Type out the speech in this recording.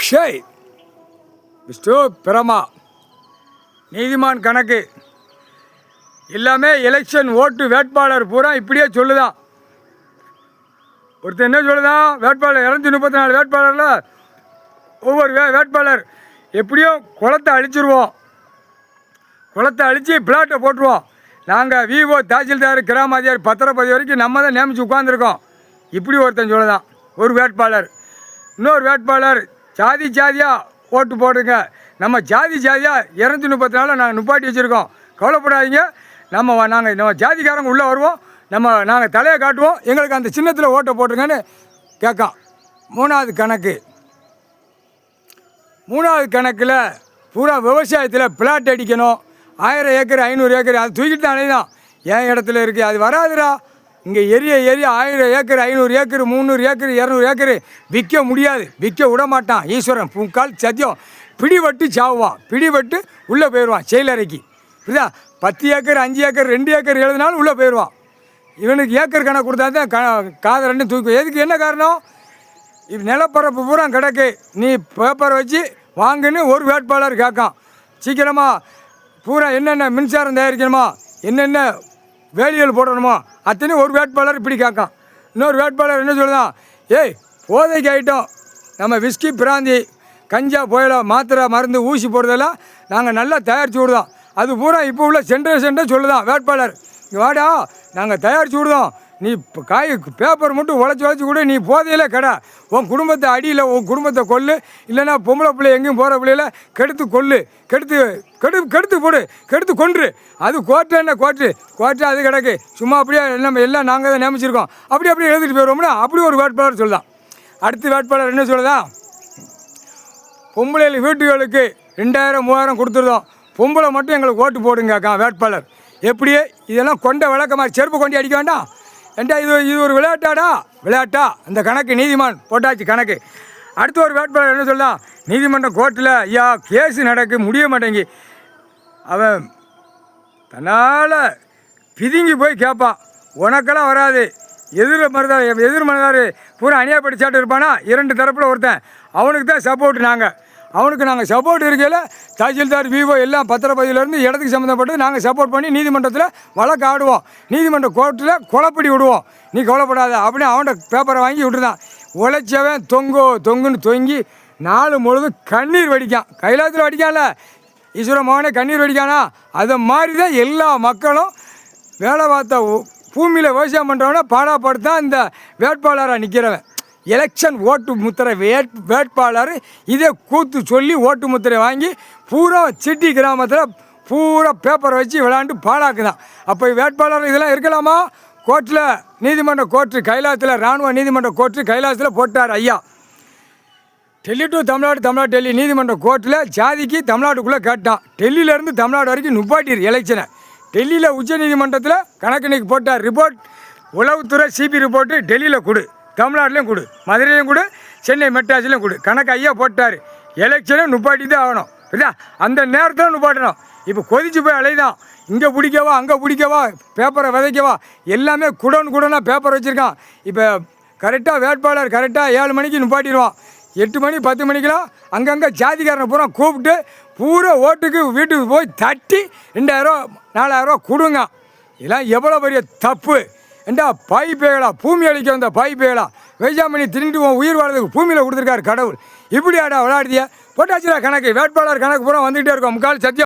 அக்ஷய் விஷ்ணு பிரமா நீதிமான் கணக்கு எல்லாமே எலெக்ஷன் ஓட்டு வேட்பாளர் பூரா இப்படியே சொல்லுதான். ஒருத்தர் என்ன சொல்லுதான், வேட்பாளர் 234 வேட்பாளரில் ஒவ்வொரு வேட்பாளர் எப்படியோ குளத்தை அழிச்சிருவோம், குளத்தை அழித்து பிளாட்டை போட்டுருவோம். நாங்கள் விஓ தாசில்தார் கிராம அதிகாரி பத்திரப்பதி வரைக்கும் நம்ம தான் நியமித்து உட்காந்துருக்கோம். இப்படி ஒருத்தன் சொல்லுதான் ஒரு வேட்பாளர். இன்னொரு வேட்பாளர் ஜாதி ஜாதியாக ஓட்டு போடுங்க, நம்ம ஜாதி ஜாதியாக 234 நாங்கள் நிப்பாட்டி வச்சுருக்கோம், கவலைப்படாதீங்க, நாங்கள் ஜாதிக்காரங்க உள்ளே வருவோம், நாங்கள் தலையை காட்டுவோம், எங்களுக்கு அந்த சின்னத்தில் ஓட்டை போட்டுருங்கன்னு கேட்கான். மூணாவது கணக்கில் பூரா விவசாயத்தில் பிளாட் அடிக்கணும், 1000 ஏக்கர் 500 ஏக்கர் அது தூக்கிட்டு தானே தான் என் இடத்துல இருக்குது, அது வராதுடா. இங்கே எரிய 1000 ஏக்கர் 500 ஏக்கர் 300 ஏக்கர் 200 ஏக்கர் விற்க முடியாது, விற்க விட மாட்டான் ஈஸ்வரன். பூக்கால் சத்தியம், பிடிபட்டு சாவுவான், பிடிபட்டு உள்ளே போயிடுவான் செயலறைக்கு. புரியுதா? 10 ஏக்கர் 5 ஏக்கர் 2 ஏக்கர் எழுதினாலும் உள்ளே போயிடுவான். இவனுக்கு ஏக்கர் கணக்கு கொடுத்தா தான் காதை ரெண்டும் தூக்கி. எதுக்கு என்ன காரணம்? இது நிலப்பரப்பு பூரா கிடக்கு, நீ பேப்பரை வச்சு வாங்குன்னு ஒரு வேட்பாளர் கேட்கான். சீக்கிரமாக பூரா என்னென்ன மின்சாரம் தயாரிக்கணுமா, என்னென்ன வேலியல் போடணுமோ அத்தனையும் ஒரு வேட்பாளர் இப்படி கேட்கான். இன்னொரு வேட்பாளர் என்ன சொல்லுதான், ஏய் போதைக்கு ஐட்டம், நம்ம விஸ்கி பிராந்தி கஞ்சா புயலோ மாத்திரை மருந்து ஊசி போடுறதெல்லாம் நாங்கள் நல்லா தயாரித்து விடுதோம், அது பூரா இப்போ உள்ள ஜென்ரேஷன்ட்டே சொல்லுதான் வேட்பாளர். இங்கே வாடா, நாங்கள் தயாரித்து விடுதோம், நீ பேப்பர் மட்டும் உழைச்சி கூட, நீ போதையிலே கடை, உன் குடும்பத்தை அடியில் உன் குடும்பத்தை கொல்லு, இல்லைன்னா பொம்பளை பிள்ளை எங்கேயும் போகிற பிள்ளையில கெடுத்து கொல்லு, கெடுத்து போடு, கெடுத்து கொன்று. அது கோர்ட்டு என்ன கோர்ட்டு அது கிடக்கு, சும்மா அப்படியே நம்ம எல்லாம் நாங்கள் தான் நியமிச்சிருக்கோம், அப்படியே எழுதிட்டு போயிடுவோம்னா அப்படி ஒரு வேட்பாளர் சொல்லுதான். அடுத்த வேட்பாளர் என்ன சொல்லுதான், பொம்பளைகள் வீட்டுகளுக்கு 2000 3000 கொடுத்துருதோம், பொம்பளை மட்டும் எங்களுக்கு ஓட்டு போடுங்கக்கா வேட்பாளர். எப்படியே இதெல்லாம் கொண்ட விளக்கமாக செருப்பு கொண்டு அடிக்க வேண்டாம் ஏண்டா, இது ஒரு விளையாட்டா அந்த கணக்கு நீதிமான் போட்டாச்சு கணக்கு. அடுத்த ஒரு வேட்பாளர் என்ன சொல்லலாம், நீதிமன்ற கோர்ட்டில் ஐயா கேஸு நடக்க முடிய மாட்டேங்கி, அவன் தன்னால் பிதுங்கி போய் கேட்பான், உனக்கெல்லாம் வராது, எதிர் மனதார் பூரா அநியாயப்படி சாட்டு இருப்பானா, 2 தரப்பில் ஒருத்தன், அவனுக்கு தான் சப்போர்ட். நாங்கள் சப்போர்ட் இருக்கையில் தாசில்தார் விஓ எல்லாம் பத்திரப்பதியிலேருந்து இடத்துக்கு சம்மந்தப்பட்டு நாங்கள் சப்போர்ட் பண்ணி நீதிமன்றத்தில் வழக்கு ஆடுவோம், நீதிமன்ற கோர்ட்டில் கொலைப்படி விடுவோம், நீ கவலைப்படாத அப்படின்னு அவன்கிட்ட பேப்பரை வாங்கி விட்டுருந்தான். உழைச்சவன் தொங்குன்னு தொங்கி நாலு முழுதும் கண்ணீர் வடிக்கான். கைலாயத்தில் வடிக்கான்ல, ஈஸ்வர மகனே கண்ணீர் வடிக்கானா, அதை மாதிரி தான் எல்லா மக்களும் வேலை பார்த்த பூமியில் விவசாயம் பண்ணுறவனை பாடாப்படுத்தான் இந்த வேட்பாளராக நிற்கிறவன். எலெக்ஷன் ஓட்டு முத்திரை வேட்பாளர் இதே கூத்து சொல்லி ஓட்டு முத்திரை வாங்கி பூரா சிட்டி கிராமத்தில் பூரா பேப்பரை வச்சு விளையாண்டு பாழாக்குதான். அப்போ வேட்பாளர் இதெல்லாம் இருக்கலாமா? கோர்ட்டில் நீதிமன்ற கோர்ட்டு கைலாசத்தில், இராணுவ நீதிமன்ற கோர்ட்டு கைலாசத்தில் போட்டார் ஐயா. டெல்லி டு தமிழ்நாடு டெல்லி நீதிமன்ற கோர்ட்டில் ஜாதிக்கு தமிழ்நாட்டுக்குள்ளே கேட்டான். டெல்லியிலேருந்து தமிழ்நாடு வரைக்கும் நுப்பாட்டிரு எலெக்ஷனை. டெல்லியில் உச்ச நீதிமன்றத்தில் கணக்கு இன்னைக்கு போட்டார். ரிப்போர்ட் உளவுத்துறை சிபி ரிப்போர்ட்டு டெல்லியில் கொடு, தமிழ்நாட்டிலையும் கொடு, மதுரையிலையும் கொடு, சென்னை மெட்ராஸ்லையும் கொடு. கணக்கு ஐயா போட்டார். எலெக்ஷனே நுப்பாட்டி தான் ஆகணும், இல்லையா? அந்த நேரத்தில் நுப்பாட்டணும். இப்போ கொதிச்சு போய் அலைதான், இங்கே பிடிக்கவா அங்கே பிடிக்கவா, பேப்பரை விதைக்கவா, எல்லாமே குடனாக பேப்பர் வச்சுருக்கான். இப்போ கரெக்டாக வேட்பாளர் கரெக்டாக 7 மணிக்கு நுப்பாட்டிடுவான். 8 மணி 10 மணிக்கெலாம் அங்கங்கே ஜாதிக்காரனை பூரா கூப்பிட்டு பூரா ஓட்டுக்கு வீட்டுக்கு போய் தட்டி 2000 4000 கொடுங்க. இதெல்லாம் எவ்வளோ பெரிய தப்பு! ஏண்டா பாய்ப்பேகளா, பூமி அழிக்க வந்த பாய்ப்பேகளா, வைஜாமணி திருண்டு உயிர் வாழ்றதுக்கு பூமியில் கொடுத்துருக்காரு கடவுள். இப்படியாடா விளையாடுதிய போட்டாச்சுடா கணக்கு. வேட்பாளர் கணக்கு பூரா வந்துகிட்டே இருக்கும். முக்கால் சத்தியம்.